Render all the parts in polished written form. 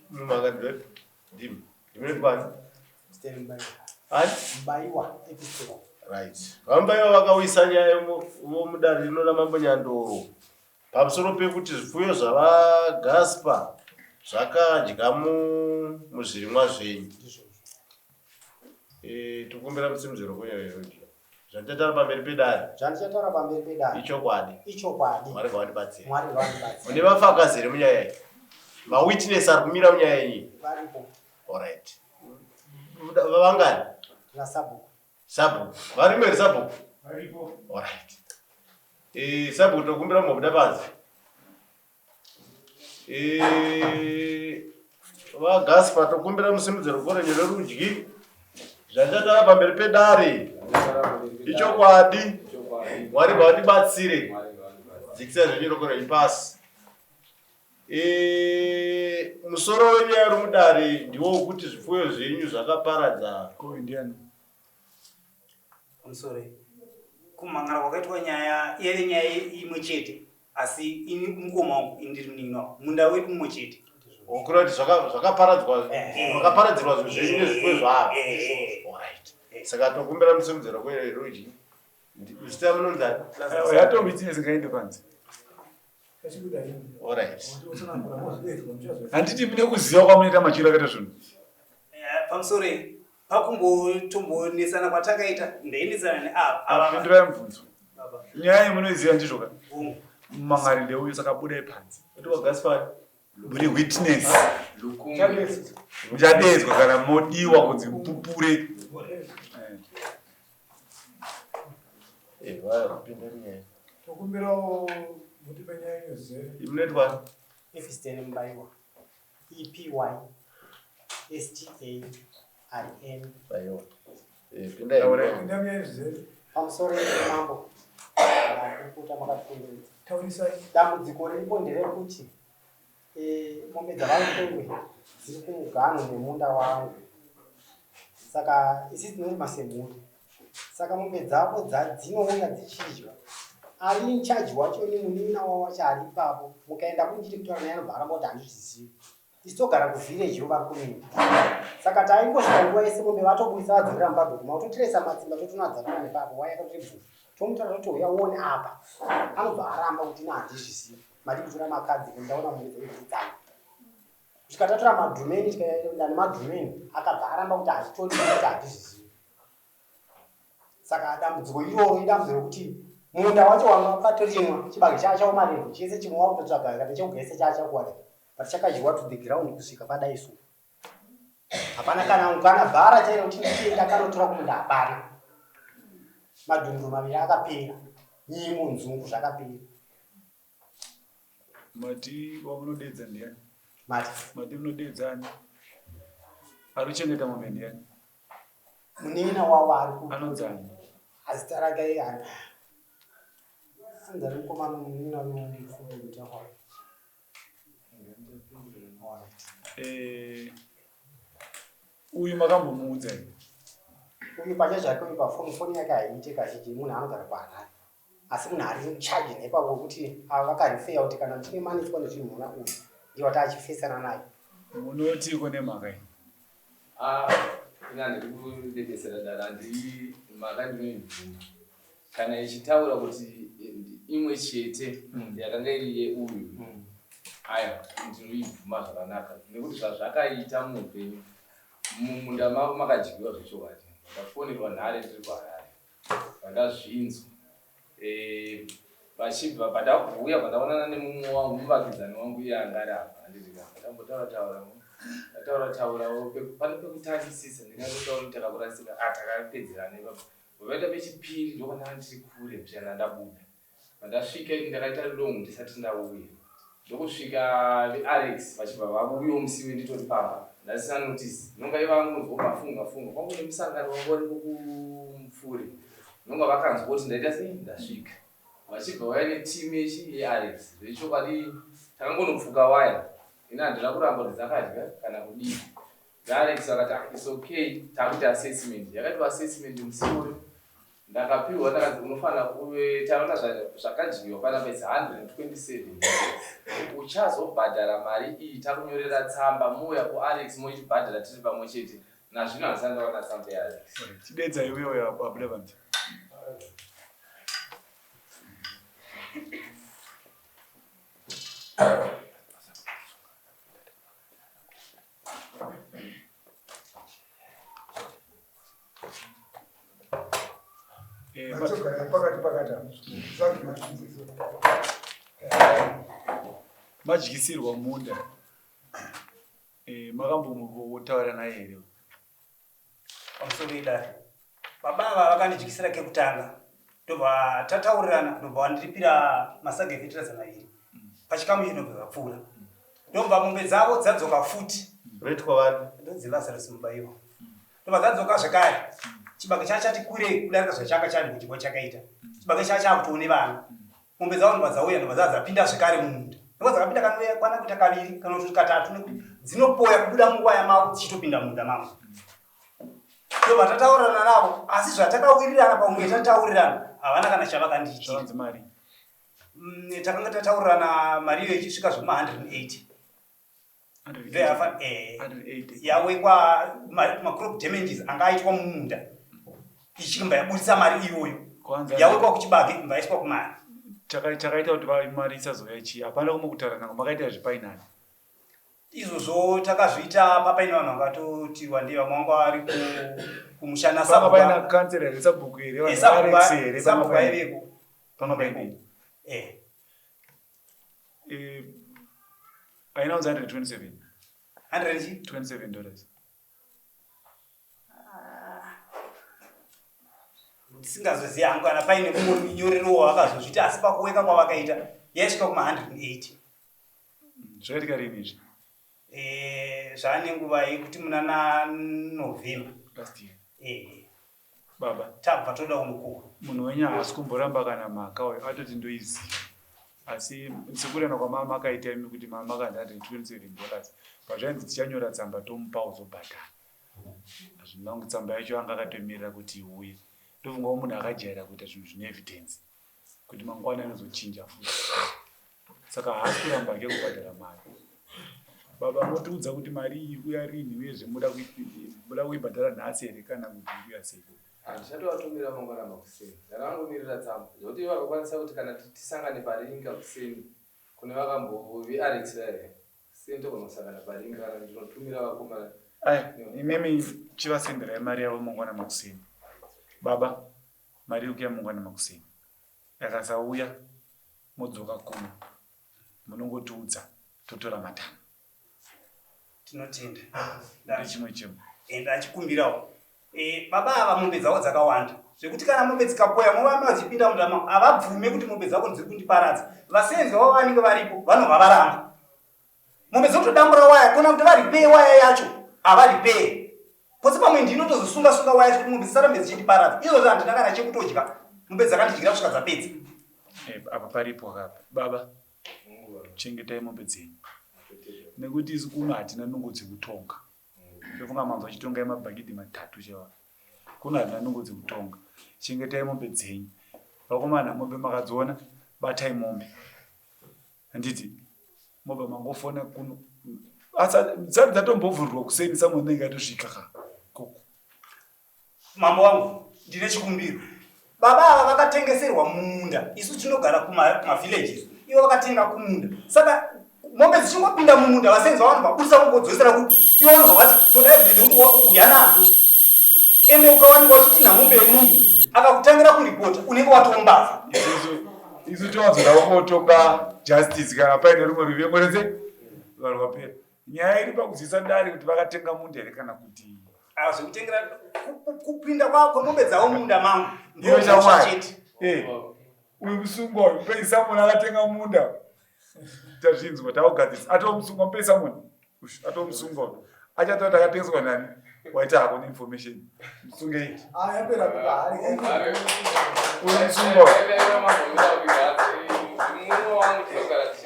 Mumagandwe dim. Dimene Stand by. Ati Baiwa episode. right. Vambaiwa vakawisa nyaya mudare rino raMambo Nyandoro pamusoro pekuti zvipfuyo zvavaGaspar zvakadya muzvirimwa zvenyu. Tikumbira musimudziro kweyoyo. Zvanditaura pamberi pedare. Zvanditaura pamberi pedare. Ichokwadi. Mwari ngawatibatsire. Mune vafakazi here munyaya iyi. Mawitness ari kumira munyaya iyi. Varipo. Alright. Vangani? Sabhuku. Varimo here Sabhuku? Varipo. Alright. Sabhuku tokumbira mumabuda panze. VaGaspar tokumbira musimudziro korenyo rerudyi. Zvanditaura pamberi pedare. Ichokwadi. Mwari ngawatibatsire. Dzikisa zvenyoro korenyo pasi. Musoro wenyaya iri mudare ndiwo wekuti zvipfuyo zvenyu zvakaparadza Indiana. Musore. Kumangara kwakaitwa nyaya iri nyaya imwe chete asi ini mukoma wangu indiri muninwa munda wedu mumwe chete. Okura kuti zvakaparadzwa zvakaparadzirwa zvenyu nezvipfuyo zvavo. Alright. Saka tokumbira musimudziro kwerudyi. Zita munonzani? Yatombi singaende panze. Alright. Handiti mune kuziva kwamunoita machiro akaita zvinhu. Pamusore pakumbotombonesana kwatakaita ndainesana neava. Pindurai mubvunzo. Nyaya yemunoiziva ndizvo ka? Mumangari ndeuyu saka budai panze. VaGaspar Muri witness. Muchadedzwa kana modiwa kunzi mupupure. Tokumbirawo muti penyaya inozere. Imunetwa? Efisten Mbaiwa. EPY STARN. Baiwa. Pamusoro peMambo. Kuputa makatondedza. Taurisai. Dambudziko riripo nderekuti mombe dzavanotongwe dziri kumuganho nemunda wangu. Saka isi tinorima semhuri. Saka mombe dzavo dzinouya dzichidya. Ari in charge wacho ni munina wacho ari ipapo. Mukaenda kunjiri kutora naye anobva aramba kuti handizvizivi. Isi togara kuvillage vari kunini. Saka taingosvika nguva yese mombe vatobudisa vadzokera mubhabha kuma totiresa matsimba totonadzakana nepapo waya kuti bvu. Tomutora kuti uya uone apa. Anobva aramba kuti handizvizivi. Mari kutora makadzi kundaona mombe dzekudzana. Kusvika tatora madhumeni tikaenda nemadhumeni akabva aramba kuti hazvitori kuti handizvizivi. Saka dambudziko iroro idambudziko rekuti munda wacho wakatorimwa chibage chacho marefu chese chimwe wakutotsvaga kana chekugese chacho kuwada chakadyiwa to the ground kusvika padai so hapana kana bhara chairo kuti ndichienda kanotora kumunda hapana madhumbu maviri akapera nyimo nzungu zvakapera Mati wamunodedza ndiani? Mati munodedzani? Aruchengeta mombe ndiani? Munina wavo ari ku Anonzani? Azita rake yana andari mukomana munina nomufundo kutakwa. Uyu makambomuudza here? Uyu pacha zvake uyu pafoni yake haiite kazhinji munhu anogara paHarare. Asi munhu ari muchaji nepapo kuti ava vakarifeya kuti kana muchinge manetswa nezvinhu muna uyu ndiye wati achifesana naye. Munotiko nemhaka iyi? Ina ndikudedesera dara ndiri mhaka ndinoibvuma. Kana ichitaura kuti imwe chete yakanga iri yeuyu aya ndinoibvuma zvakanaka nekuti zvazvakaita muupenyu mumunda mavo makadyiwa zvechokwadi. Ndafonerwa nhare ndiri kuHarare vandazvinzwa vachibva pandakubhuya pandaonana nemumwe wangu muvakidzani wangu iye angari apa handizika ndataura pane pekutangisisa ndingandotaura kuti takakurasika takapedzerana ipapo vaita pechipiri ndokana ndiri kure mshana ndabuda pandasvika ndakaita long ndisati ndauya ndokusvika veAlex vachibva vabuya musiwe nditori pamba ndasina notice nonga ivangunzwa mafunga kwangu nemusangano wangu uri kumupfure nonga vakanzwa kuti ndaita sei ndasvika vachibva vaya netimu yeAlex zvechokwadi takangonopfuka waya ina handina kuramba kuti dzakadya kana kudii veAlex vakati it's okay takuti assessment yakati assessment musiwe ndakapiwa ndakati unofana kuve taona zvakadyiwa panapa is 127 uchazobhadhara mari iyi takunyorera tsamba muuya kualex mochibhadhara tiri pamwe chete nazvino handisati ndaona tsamba yaalex tidedza iweyo abuda vanzi madyisirwa munda makambotaura naye here pamusoro idari baba vakandidyisira kekutanga ndobva tataurirana ndobva wandiripira masaga efetiradzana iri pachikamu ichi ndobva vapfuura ndobva mombe dzavo dzadzoka futi Retwa wani? ndodzi Lazarus Mubaiwa ndobva dzadzoka zvakare chibage chacho chati kurei kudarika zvachanga chari kuchibwa chakaita chibage chacho chakutoone vana mombe dzavo ndobva dzauya ndobva dzadzapinda zvakare mumunda ndobva dzakapinda kwana kuita kaviri kana kuti katatu nekuti dzinopoya kubuda munguva yamavo dzichitopinda munda mavo ndobva tataurirana navo asi zvatakawirirana paunge tataurirana havana kana chavakandiitira mari takanga tataurirana mari iyo ichisvika zvoma 180 yawekwa macrop damages anga aitwa mumunda ichimba yabudisa mari iyoyo yawekwa kuchibage imba yaiswa kumari chakaita kuti mari isazouya chii hapana kumwe kutaura nango makaita zvepainani izvozvo takazviita papaine vanhu vakatotirwa ndiye vamwe vanga vari kumushana paina kansera here sabhuku here sabhuku aiveko panga paine aina unzi 127 $127 ndisingazozivi hangu kana paine mumwe nyorero wakazozvita asi pakuweka kwavakaita yaisvika kuma 180 zvakaitika rini izvi zvane nguva yekuti muna naNovember last year baba tabva toda umukuwa munhu wenyu haasi kumboramba kana mhaka uyo atoti ndoiziva asi sekurana kwamama akaita imi kuti mama kanzi $127 pazvainzi tichanyora tsamba tomupa uzobhadhara hazvina kunge tsamba yacho anga akatomirira kuti iuye ndofungawo munhu akajaira kuita zvinhu zvine evidence kuti mangwana anozochinja futi saka haasi kuramba ke kubhadhara mari baba motiudza kuti mari iyi kuya rini uyezve muda kuibhadhara nhasi here kana kuti kuya sei handishatovatumira mangwana makuseni ndakangomirira tsamba zvokuti vakakwanisa kuti kana tisangane paringa kuseni kune vakambovi alex here kuseni togona kusangana paringa kana ndinotumira vakomana imemi chivasenderai mari yavo mangwana makuseni baba mari yokuya mangwana makuseni yakasauya modzoka kuno munongotiudza totora matano tinotenda chimwe chimwe ndachikumbirawo baba ava mombe dzavo dzakawanda zvekuti kana mombe dzikapoya mova madzipinda mundama havabvume kuti mombe dzavo dziri kundiparadza vasenzi vavo vanenge varipo vanobva varamba mombe dzotodambura waya kuona kuti varipei waya yacho havaripei pose pamwe ndinotozosunga waya kuti mombe dzisarambe dzichindiparadza izvozvo handina kana chekutodya mombe dzakandidyira kusvika dzapedza apa paripo akapa baba chengetai mombe dzenyu nekuti isi kuno hatina nungo dzekutonga ndofunga manzwa achitongai mabhagidhi 3 cheva kuno hatina nungo dzekutonga chengetai mombe dzenyu vakomana mombe makadziona batai mombe handiti mombe mangofona kuno dzati dzatombovhurwa kuseni samwe nenge atosvika koko mambo wangu ndine chikumbiro baba ava vakatengeserwa mumunda isu tinogara kumavillages ivo vakatenga kumunda saka mombe dzichingopinda mumunda vasenzi vavanhu vaburisa kungodzosera kuti ivo vanhu vavati todaevidence kuti uya nazo ende ukawanikwa uchitinha mombe yemunhu akakutangira kuripota unenge watombavha isu tiwadzora wangotoka justice kana paine rumwe ruvengorenze vanhu vapera nyaya iri pakuziisa dare kuti vakatenga munda here kana kuti zvekutengera kupinda kwemombe dzavo munda mangu ndochachete uyu musungwa uyu peisa munhu akatenga munda tazvinzwa taugadzisa atomusungwa mupeisa munhu atomusungwa uyu achatoti akatengeswa nani waita hako neinformation musungei uyu musungwa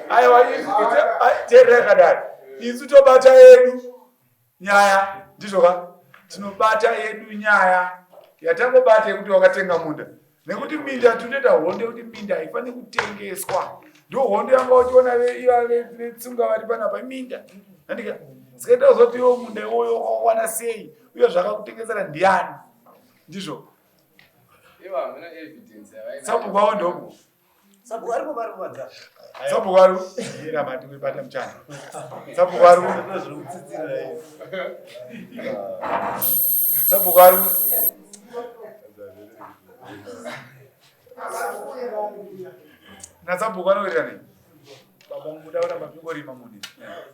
aiwa teerera yakadaro isu tobata yedu nyaya ndizvoka tinobata yedu nyaya yatangobate kuti wakatenga munda nekuti minda tunoita honde kuti minda haifani kutengeswa ndo honde yanga uchiona vetsunga vari panapa minda andika sikaita kuzoti iwo munda iwoyo wakawana sei uye zvakakutengesera ndiani ndizvo sabhuku wavo ndoku sabhuku aripo vari kumadza sabhuku vari ira mati kuibata muchana sabhuku vari sabhuku vari nasabhuku anoita nei baba muda uramba pingorima muni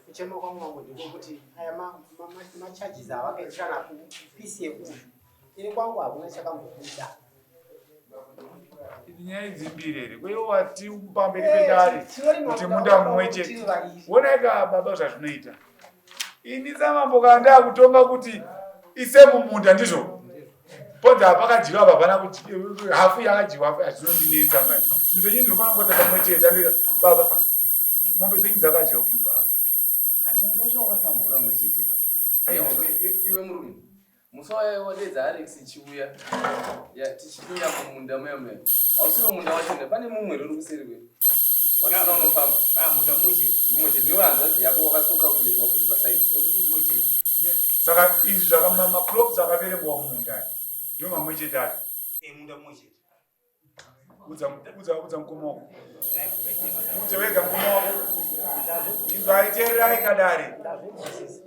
kuchema kwangu mamwe ndikokuti aya macharges avakaitana kupisi yekuti ini kwangu hakuna chakambokuda nyaya dzimbiri here kweiwo wati pamberi pedare kuti munda mumwe chete wonaika baba zvazvinoita ini samamboka ndakutonga kuti ise mumunda ndizvo ponza hapakadyiwa papana kuti hafu yakadyiwa hazvinondinetsa mai zvinhu zvenyu zvinofana kuita pamwe chete andika baba mombe dzenyu dzakadyiwa kuti iwe murume musawaiwadedza Alex chiuya tichipinda mumunda muya hausiwo munda wachona pane mumwe ruri kuseri kwedu watisina unofamba munda mumwe chete niwe hanzvadzi yako wakasoka kuletwa futi pasaidi mumwe chete saka izvi zvakamacrops akaverengwa mumunda ndio mamwe chete ati munda mumwe chete udza mukoma wako udze wega mukoma wako inzwa aiteerera ikadare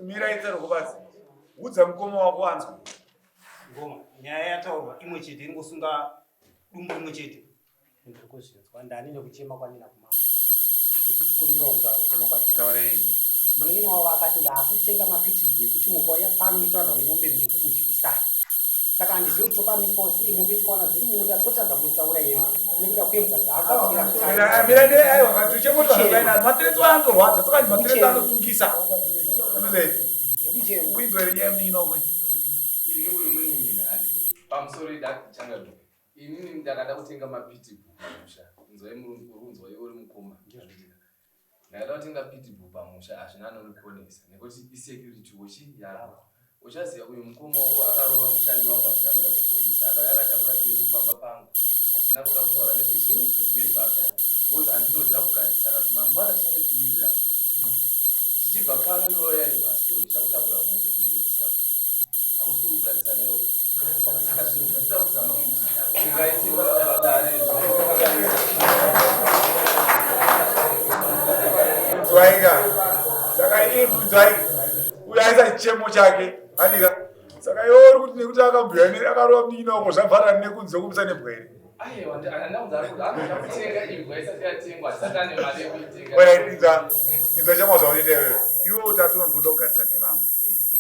mira itsero kubazi udza mukoma wako wanzwa ngoma nyaya yataurwa imwe chete ingosunga dumbu imwe chete ndikuzvinzwa ndani nekuchema kwanina kumama ndikukumbira kutaura kuchema kwanina taurei munini wavo akati ndaakutenga mapitibwe ekuti mukauya pano muitaurwa wemombe ndikukudyisai saka handizivi kuti topa misosi mombe tikaona zviri munda totadza mutaura here nekuda kwembwa dzaakamiraiwa tuchemotoaaina matiresi anzorwadza saka matiresi anosungisa uinzwa here nyaya muninokwe ini uri munin'ina handii pamusoro idachanga inini ndakada kutenga mapitibhu pamusha inzwai murunzwa iwe uri mukoma ndakada kutenga pitibhu pamusha hazvina anorikonesa nekuti isecurity wochi yako uchaziva uyu mukoma wako akarova mushandi wangu hazvina kuda kupolisa akava akatakura tiye mupamba pangu hazvina kuda kutaura nezvechii nezvazvo because handinoziva kugarisana kuti mangwana tichange tiwirira tichibva pano iwoyo yari bhasikoro ndichakutakura mota tindookusiya hakusi kugarisana iro saka zvinhu zvatida kuzama kuti tingaitimba vadare munzwaika saka iye munzwai uyo aisa chichemo chake andika saka iwe uri kuti nekuti akabhuya neri akarova munin'ina wako zvabvarana nekunze kumisa nebwere inzwa chamazva unoita iwewe iwe utatono ndoda kugarisana nevamwe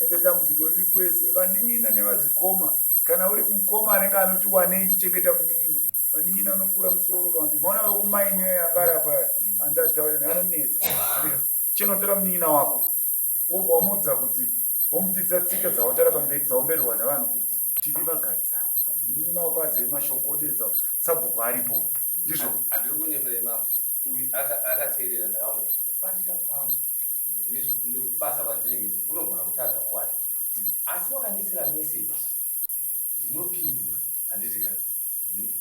ende dambudziko riri kwese vanin'ina nevadzikoma kana uri mukoma anenge anoti wanei chichengeta munin'ina vanin'ina anokura musoro kana kuti maona vekumainyo yangara paya andataura neanonetsa chinotora munin'ina wako wobva wamudza kuti womudzidza tsika dzautara pamberi dzaumberwa nevanhu kuti tiri vagarisana munin'ina wako azive mashoko odedza sabhuku aripo ndizvo handiri kunyemerei mama uyu akateerera ndakaona kubatika kwangu nekubasa kwatinenge kunogona kutadza kuwata asi wakandisira meseji ndinopindura handitika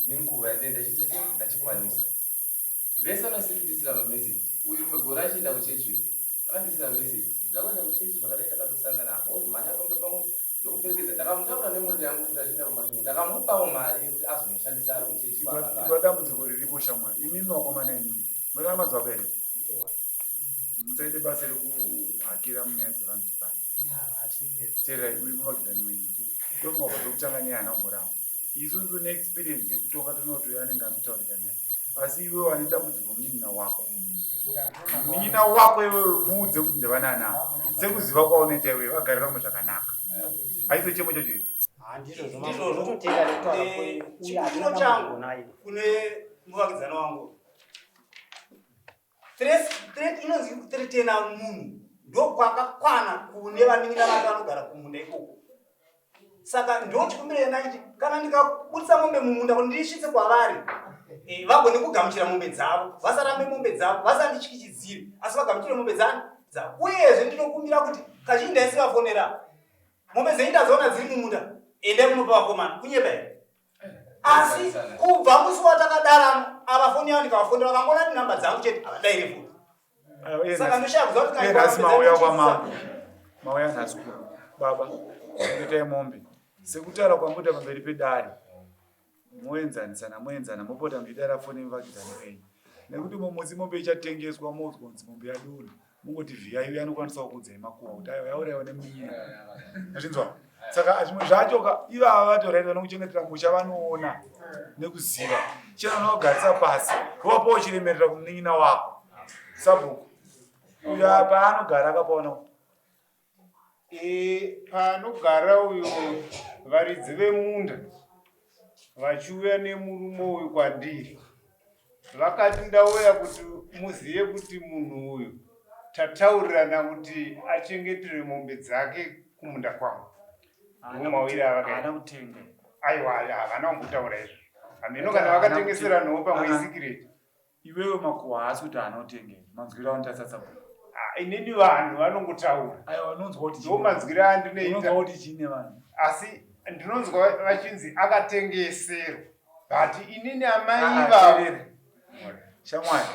nenguva yandee ndachiita sei ndachikwanisa vese vanosindisira mameseji uyu rumwe gore achienda kuchechiyo akandisira meseji ndakwenda kuchechi zvakadai takatosangana hamo manya pamwe pamwe ndokuperekedza ndakamutaura nemota yangu kuti achienda kumasvingo ndakamupawo mari yekuti azonoshandisa ari kuchechi iva dambudziko riripo shamwari imimi wakomana inini muna madzvabereki musaite basa rekuhakira munyaya dzevanhu dzepano teerai uyu muvakidzani wenyu ndomwabva tokutanga nyaya anamboramo isusu neexperience yekutonga tonotoya anenge anotaurika naye asi iwe wane dambudziko munin'ina wako munin'ina wako iwewe muudze kuti ndevananawo sekuziva kwaunoita iwewe agarira mwe zvakanaka aiso chemo chacho chipino changu kune muvakidzani wangu threat inonzi kuteretena munhu ndokwakakwana kune vanin'ina vake vanogara kumunda ikoko saka ndochikumbira naiti kana ndikabudisa mombe mumunda kuti ndisvitse kwavari vagone kugamuchira mombe dzavo vasarambe mombe dzavo vasandityityidzire asi vagamuchire mombe dzavo uyezve ndinokumbira kuti kazhinji ndaisingafonera mombe dzenyu ndazoona dziri mumunda ende munopa vakomana kunyepera asi kubva musi watakadara avafoni yavo ndikavafondera vakangona ti namba dzangu chete havadairi futi saka ndoshaya kuziva kuti nhasi mauya kwamama mauya nhasi baba kuitai mombe sekutaura kwamboita pamberi pedare moenzana mopota muchidara foni muvakidzani penyu nekuti mumuzi mombe ichatengeswa mozwa kunzi mombe yadonha mungoti vhiyayo anokwanisawo kudzai makuwa kuti ayo yaurayiwa nemunyika achinzwa saka zvimwe zvacho ivava vatoraita nokuchengetera musha vanoona nekuziva chena unogarisa pasi vopawo chiremerera kumunin'ina wako sabhuku uyo paanogara akapaona paanogara uyo varidzi vemunda vachiuya nemurume uyu kwandiri vakati ndauya kuti muzive kuti munhu uyu tataurirana kuti achengetere mombe dzake kumunda kwangu nomawiri avakaita kutenga aiwa havana kumbotaura izvo hameno kana vakatengesera nhovo pamwe isikireti iwewe makuhwa haasi kuti anotengera manzwiro auntasatsabu inini vanhu vanongotaura ndo manzwiro andinoita kuti chine vanhu asi ndinonzwa vachinzi akatengeserwa but inini amai vavo shamwari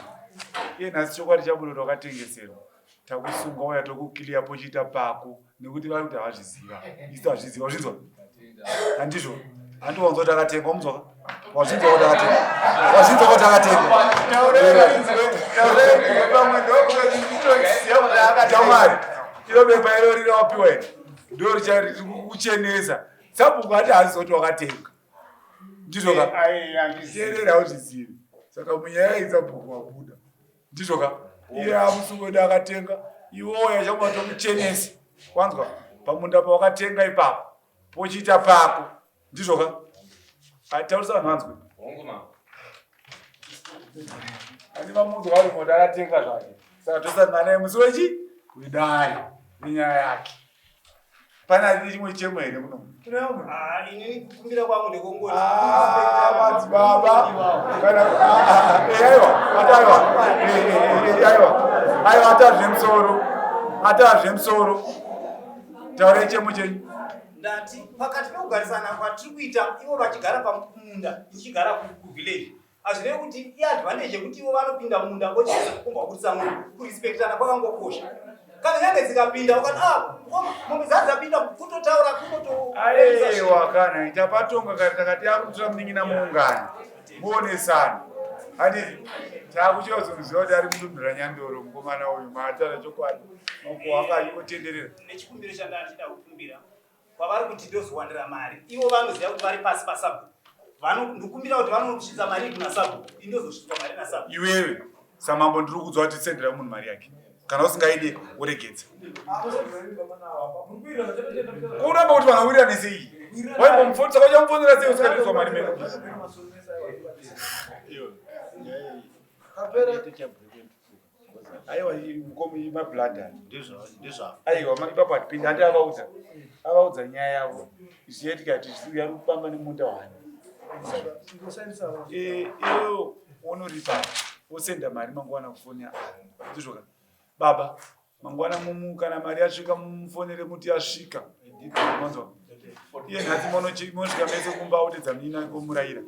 iye nhasi chokwadi chabudo wakatengeserwa takusunga uya tokukiliya pochiita pako nekuti vari kuti havazviziva isu hazviziva wazvinzwa handizvo handiwanzwa kuti akatenga wamuzwaka wazvinzwa kuti akatenga wazvinzwa kuti akatenga shamwari iro bepa iro riri wapiwa ine ndo richari kuchenesa sabhuku hati hazizi kuti wakatenga ndizvoka teerera auzvizivi saka munyaya isabhuku wabuda ndizvoka iye amusungodi akatenga iwoya chamwa tomuchenesa wanzwa pamunda pawakatenga ipapo pochiita pako ndizvoka ataurisa vanhu vanzwe ani vamunzwa vari moda akatenga zvake saka tosana naye musi wechi widari nenyaya yake pana chimwe chemo here muno inini kukumbira kwangu ndekongoti madzibaba aiwa atazvemusoro taura chemo chenyu ndati pakati pekugarisana kwatiri kuita ivo vachigara pamunda ichigara kuvhileji hazvireve kuti iadvantage yekuti ivo vanopinda munda vochiisa kukomba kutisa munhu kurispektana kwakangokosha kana nyange dzikapinda ukati mombe dzati dzapinda kutotaura aiwa kana tapatonga kari takati akutora munin'ina muungano muonesana handii takuchivazomuziva kuti ari mudumhira nyandoro mukomana uyu maataura chokwadi makuhakaotenderera nechikumbiro chandachida kukumbira kwavari kuti ndozowandira mari ivo vanoziva kuti vari pasi pasabhuku ndikumbira kuti vanosvitsa mari kuna sabhuku indozosvitswa mari nasabhuku iwewe samambo ndiri kudzwa kuti sendera munhu mari yake kana usingaide uregedza kuramba kuti vanhu wirira nesei waimbomufonesa vachamufonera sei usingadiswa mari mene aiwa mabladha aiwa ipapo hatipindi handi avaudza nyaya yavo zviyetika kuti yari kufamba nemunda wani iwewo unoripa wosenda mari mangwana kufonya ndizvoka baba mangwana mumu kana mari yasvika mumufonere muti yasvika manzwa iye nhati monosvika mese kumba utedza munyina komurayira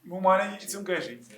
mumwana isunga izvi